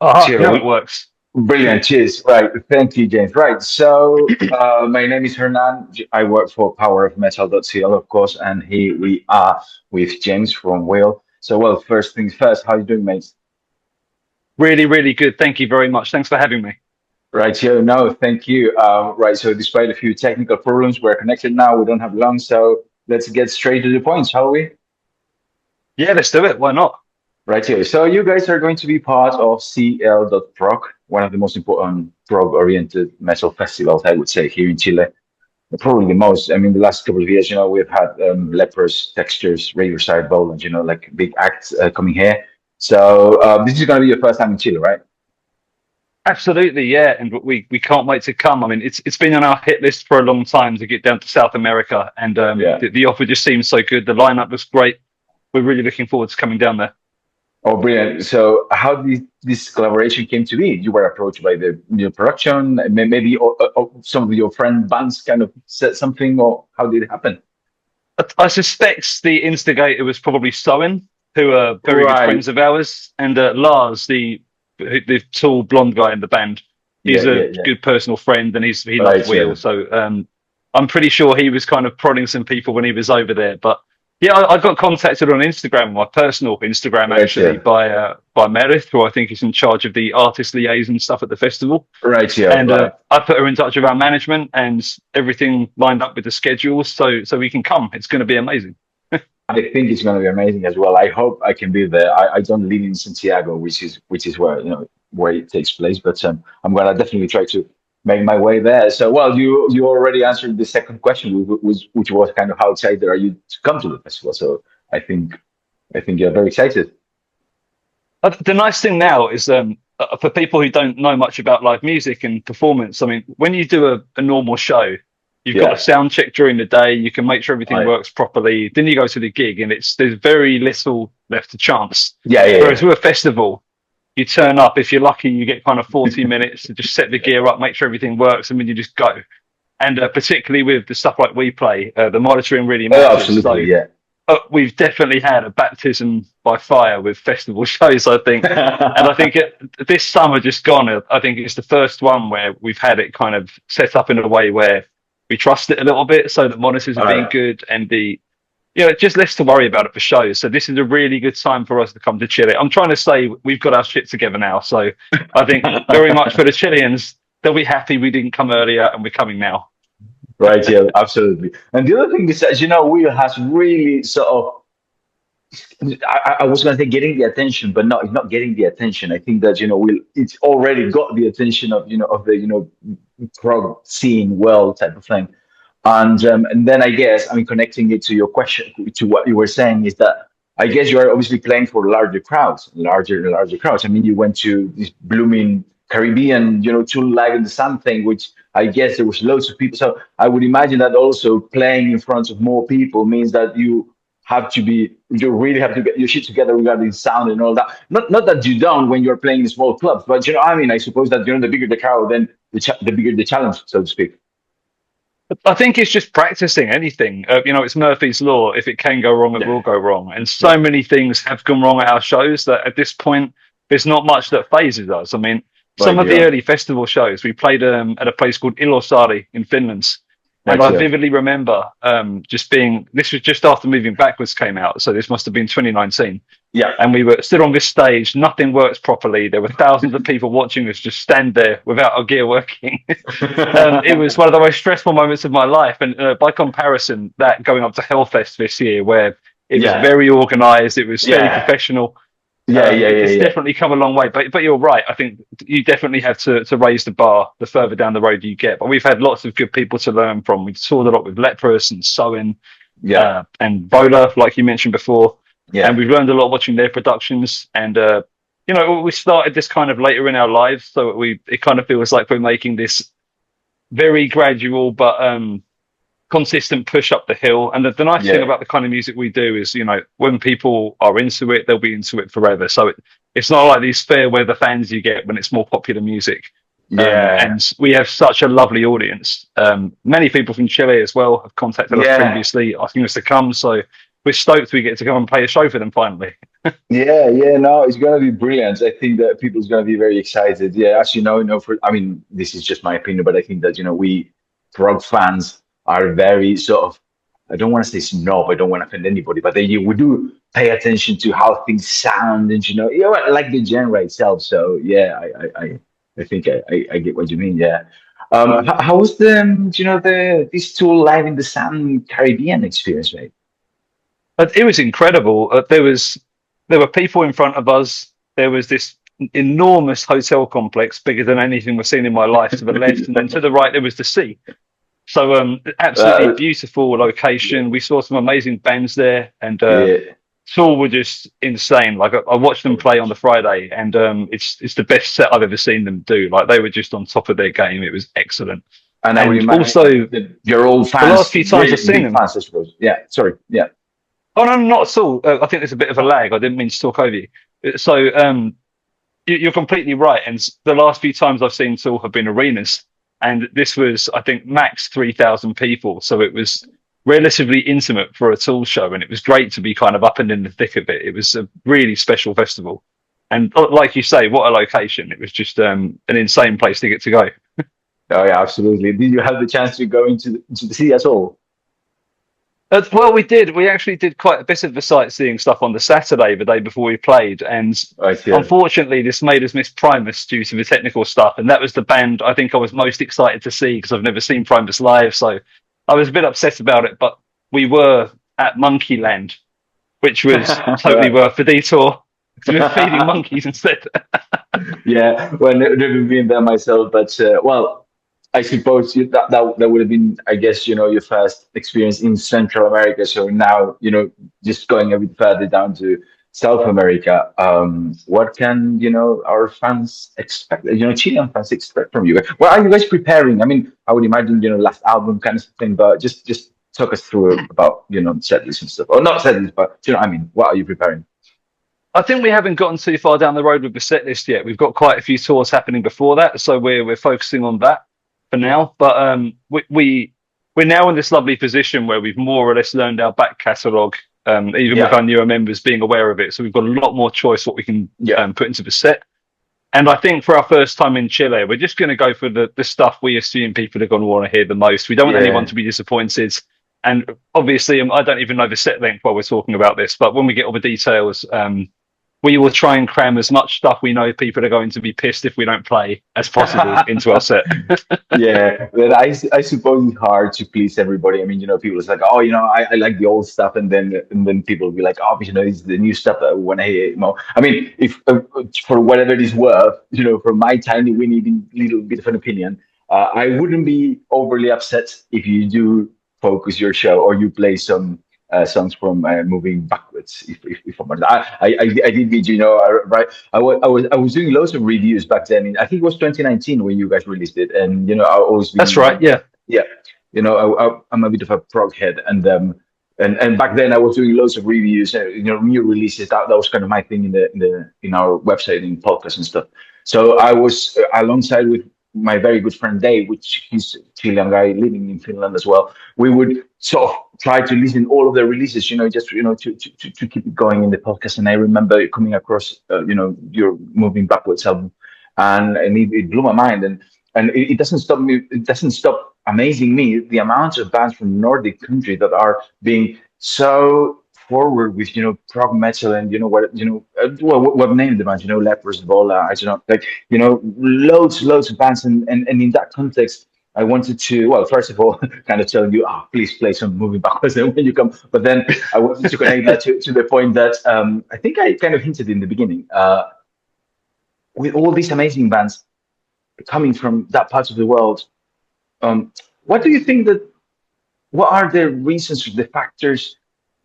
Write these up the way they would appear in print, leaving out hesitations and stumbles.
Uh-huh. You know Chill. it works. Brilliant. Cheers. Right. Thank you, James. Right. So, my name is Hernan. I work for powerofmetal.cl, of course, and here we are with James from Will. So, well, first things first, how you doing, mate? Really, really good. Thank you very much. Thanks for having me. Right. So, no, thank you. Right. So, despite a few technical problems, we're connected now. We don't have long. So, let's get straight to the point, shall we? Yeah, let's do it. Why not? Right here. So, you guys are going to be part of CL.PROG, one of the most important prog oriented metal festivals, I would say, here in Chile. Probably the most. I mean, the last couple of years, we've had lepers, textures, riverside bowling, like big acts coming here. So this is going to be your first time in Chile, right? Absolutely, yeah. And we can't wait to come. I mean, it's been on our hit list for a long time to get down to South America, and Yeah. the offer just seems so good. The lineup was great. We're really looking forward to coming down there. Oh, brilliant. So how did this collaboration came to be? You were approached by the new production, maybe some of your friend bands kind of said something, or how did it happen? I suspect the instigator was probably Soen, who are very good Right. friends of ours, and Lars, the tall blonde guy in the band. Yeah, He's yeah, a yeah. good personal friend, and he loves Right, Wheel. yeah. So I'm pretty sure he was kind of prodding some people when he was over there. But yeah, I got contacted on Instagram, my personal Instagram Right, actually, yeah. by Meredith, who I think is in charge of the artist liaison stuff at the festival. Right, yeah. And Right. I put her in touch with our management, and everything lined up with the schedules, so we can come. It's going to be amazing. I think it's going to be amazing as well. I hope I can be there. I don't live in Santiago, which is where where it takes place, but I'm going to definitely try to make my way there. So, well, you already answered the second question, which was kind of how excited are you to come to the festival? So, I think I think you're very excited. The nice thing now is for people who don't know much about live music and performance. I mean, when you do a normal show, you've got a Yeah, sound check during the day. You can make sure everything I works properly. Then you go to the gig, and there's very little left to chance. yeah, yeah, Whereas yeah. with a festival, you turn up. If you're lucky, you get kind of 40 minutes to just set the gear up, make sure everything works, and then you just go. And particularly with the stuff like we play, the monitoring really Oh, matters. absolutely, So yeah. we've definitely had a baptism by fire with festival shows, I think. And I think this summer just gone, I think it's the first one where we've had it kind of set up in a way where we trust it a little bit, so that monitors are All being right. good, and just less to worry about it for shows. So this is a really good time for us to come to Chile. I'm trying to say we've got our shit together now. So I think very much for the Chileans, they'll be happy we didn't come earlier and we're coming now. Right, yeah, absolutely. And the other thing is, as Will has really sort of I was going to say getting the attention, but no, it's not getting the attention. I think that it's already got the attention of of the prog scene world type of thing, and then I guess I mean connecting it to your question to what you were saying is that I guess you are obviously playing for larger crowds, larger crowds. I mean, you went to this blooming Caribbean, Tune Live in the Sun thing, which I guess there was loads of people. So I would imagine that also playing in front of more people means that you really have to get your shit together regarding sound and all that. Not that you don't when you're playing in small clubs, but I mean, I suppose that the bigger the crowd, then the bigger the challenge, so to speak. I think it's just practicing anything. It's Murphy's Law. If it can go wrong, it Yeah, will go wrong. And yeah, so many things have gone wrong at our shows that at this point, there's not much that phases us. I mean, right, some of the yeah, early festival shows, we played at a place called Ilosari in Finland. And right, I yeah, vividly remember this was just after Moving Backwards came out. So this must have been 2019. yeah. And we were stood on this stage, nothing works properly. There were thousands of people watching us just stand there without our gear working. It was one of the most stressful moments of my life. And by comparison, that going up to Hellfest this year, where it was Yeah, very organized, it was fairly yeah, professional. yeah, yeah, yeah, It's yeah. definitely come a long way, but you're right. I think you definitely have to raise the bar the further down the road you get. But we've had lots of good people to learn from. We've toured a lot with Lepros and Soen Yeah, and Bola, like you mentioned before, and yeah, we've learned a lot watching their productions. And we started this kind of later in our lives, so it kind of feels like we're making this very gradual but consistent push up the hill. And the nice thing yeah, about the kind of music we do is, when people are into it, they'll be into it forever. So it's not like these fair weather fans you get when it's more popular music. yeah, And we have such a lovely audience. Many people from Chile as well have contacted us yeah. previously asking us to come. So we're stoked we get to go and play a show for them finally. Yeah, no, it's gonna be brilliant. I think that people's gonna be very excited. Yeah, as for I mean, this is just my opinion, but I think that we prog fans are very sort of, I don't want to say snob, I don't want to offend anybody, but we do pay attention to how things sound, and like the genre itself. So yeah, I think I get what you mean. Yeah. How was this tour live in the Sun Caribbean experience, mate? But it was incredible. There were people in front of us. There was this enormous hotel complex, bigger than anything we've seen in my life, to the left, and then to the right there was the sea. So absolutely beautiful location. We saw some amazing bands there, and tour were just insane. Like I watched them play on the Friday, and it's the best set I've ever seen them do. Like they were just on top of their game. It was excellent. And I would imagine also your old fans. The last few times I've seen them. Fans, I suppose. Yeah, sorry. Yeah. Oh no, not at all. I think there's a bit of a lag. I didn't mean to talk over you. So you're completely right. And the last few times I've seen Tool have been arenas, and this was, I think, max 3,000 people. So it was relatively intimate for a Tool show, and it was great to be kind of up and in the thick of it. It was a really special festival, and like you say, what a location! It was just an insane place to get to go. Oh yeah, absolutely. Did you have the chance to go into the sea at all? Well, we did. We actually did quite a bit of the sightseeing stuff on the Saturday, the day before we played. And unfortunately, this made us miss Primus due to the technical stuff. And that was the band I think I was most excited to see, because I've never seen Primus live. So I was a bit upset about it. But we were at Monkeyland, which was totally worth the detour. We were feeding monkeys instead. Yeah, well, never been there myself. But, well, I suppose that would have been, I guess, your first experience in Central America. So now, just going a bit further down to South America, what can, our fans expect, Chilean fans expect from you? What are you guys preparing? I mean, I would imagine, last album kind of thing, but just talk us through about, set list and stuff. Or not set list, but, I mean, what are you preparing? I think we haven't gotten too far down the road with the set list yet. We've got quite a few tours happening before that, so we're focusing on that for now. But we're now in this lovely position where we've more or less learned our back catalogue, even with our newer members being aware of it. So we've got a lot more choice what we can put into the set. And I think for our first time in Chile, we're just going to go for the stuff we assume people are going to want to hear the most. We don't want anyone to be disappointed. And obviously, I don't even know the set length while we're talking about this, but when we get all the details, we will try and cram as much stuff we know people are going to be pissed if we don't play as possible into our set. Yeah, but I suppose it's hard to please everybody. I mean, people are like, oh, I like the old stuff, and then people will be like, oh, it's the new stuff that I want to hear more. I mean, if for whatever it is worth, for my tiny, winny little bit of an opinion, I wouldn't be overly upset if you do focus your show or you play some songs from moving backwards. If I'm honest, I did, right? I was doing loads of reviews back then. I think it was 2019 when you guys released it, and I always been, that's right, yeah. I'm a bit of a prog head, and back then I was doing loads of reviews, new releases. That was kind of my thing in our website and podcast and stuff. So I was alongside with my very good friend Dave, which he's a Chilean guy living in Finland as well. We would sort of try to listen all of the releases, just to keep it going in the podcast. And I remember coming across, your Moving Backwards album, and it blew my mind. And it doesn't stop me. It doesn't stop amazing me the amount of bands from Nordic countries that are being so forward with prog metal, and what name the band, Lepers, Vola, I don't know, loads of bands, and in that context I wanted to, well, first of all, kind of tell you, please play some Moving Backwards when you come, but then I wanted to connect that to the point that I think I kind of hinted in the beginning, with all these amazing bands coming from that part of the world, what do you think what are the reasons, the factors,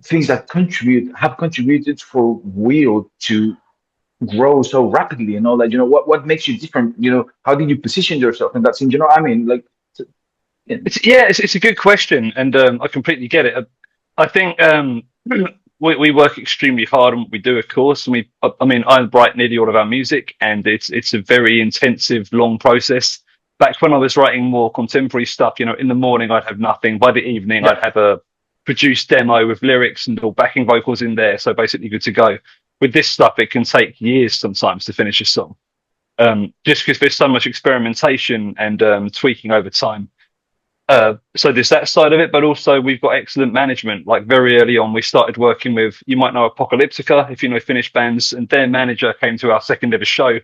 things that have contributed for Wheel to grow so rapidly, and all that? What makes you different? How did you position yourself in that scene? I mean, like, it's a good question, and I completely get it. I think we work extremely hard on what we do, of course. And I write nearly all of our music, and it's a very intensive, long process. Back when I was writing more contemporary stuff, in the morning I'd have nothing. By the evening, I'd have a produced demo with lyrics and all backing vocals in there. So basically good to go. With this stuff, it can take years sometimes to finish a song. Just because there's so much experimentation and tweaking over time. So there's that side of it, but also we've got excellent management. Like very early on, we started working with, you might know Apocalyptica, if you know Finnish bands, and their manager came to our second ever show,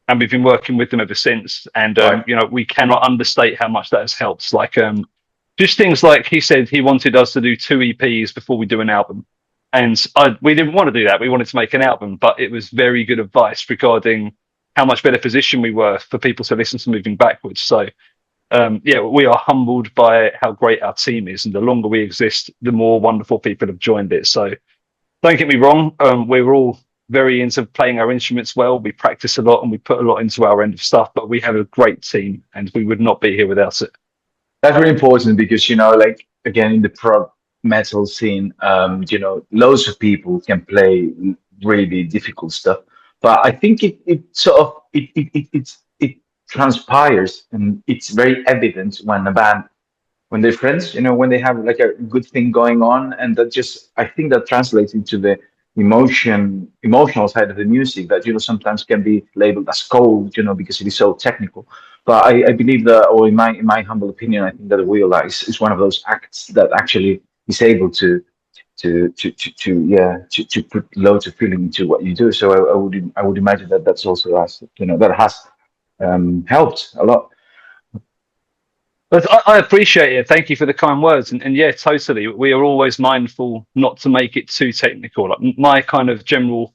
and we've been working with them ever since. And you know, we cannot understate how much that has helped. Like just things like he said he wanted us to do 2 EPs before we do an album, and we didn't want to do that. We wanted to make an album, but it was very good advice regarding how much better position we were for people to listen to moving backwards. So yeah, we are humbled by how great our team is, and the longer we exist, the more wonderful people have joined it. So don't get me wrong, we're all very into playing our instruments well. We practice a lot and we put a lot into our end of stuff, but we have a great team and we would not be here without it. That's really important because, you know, like again, in the prog metal scene, you know, loads of people can play really difficult stuff, but I think it sort of it transpires, and it's very evident when a band, when they're friends, you know, when they have like a good thing going on, and that just, I think that translates into the emotional side of the music that, you know, sometimes can be labeled as cold, you know, because it is so technical. But I believe that, or in my humble opinion, I think that the wheel is one of those acts that actually is able to put loads of feeling into what you do. So I would imagine that that's also us, you know, that has helped a lot. But I appreciate it. Thank you for the kind words. And yeah, totally. We are always mindful not to make it too technical. Like my kind of general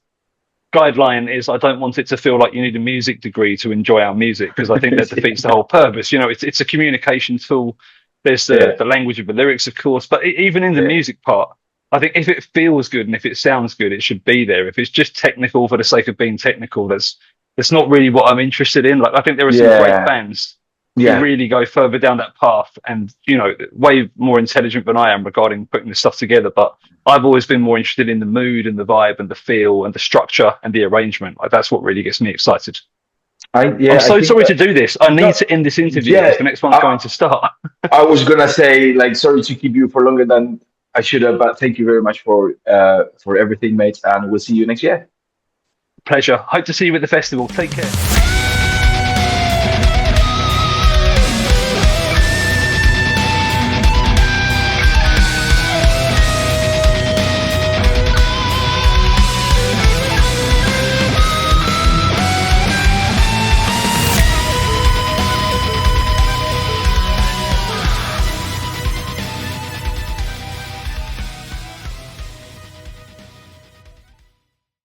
guideline is I don't want it to feel like you need a music degree to enjoy our music, because I think that defeats the whole purpose. You know, it's a communication tool. There's the language of the lyrics, of course, but even in the music part, I think if it feels good and if it sounds good, it should be there. If it's just technical for the sake of being technical, that's not really what I'm interested in. Like I think there are some great bands who really go further down that path, and you know, way more intelligent than I am regarding putting this stuff together. But I've always been more interested in the mood and the vibe and the feel and the structure and the arrangement. Like that's what really gets me excited. I'm so sorry to do this. I need to end this interview because the next one's going to start. I was gonna say, like, sorry to keep you for longer than I should have, but thank you very much for everything, mate, and we'll see you next year. Pleasure. Hope to see you at the festival. Take care.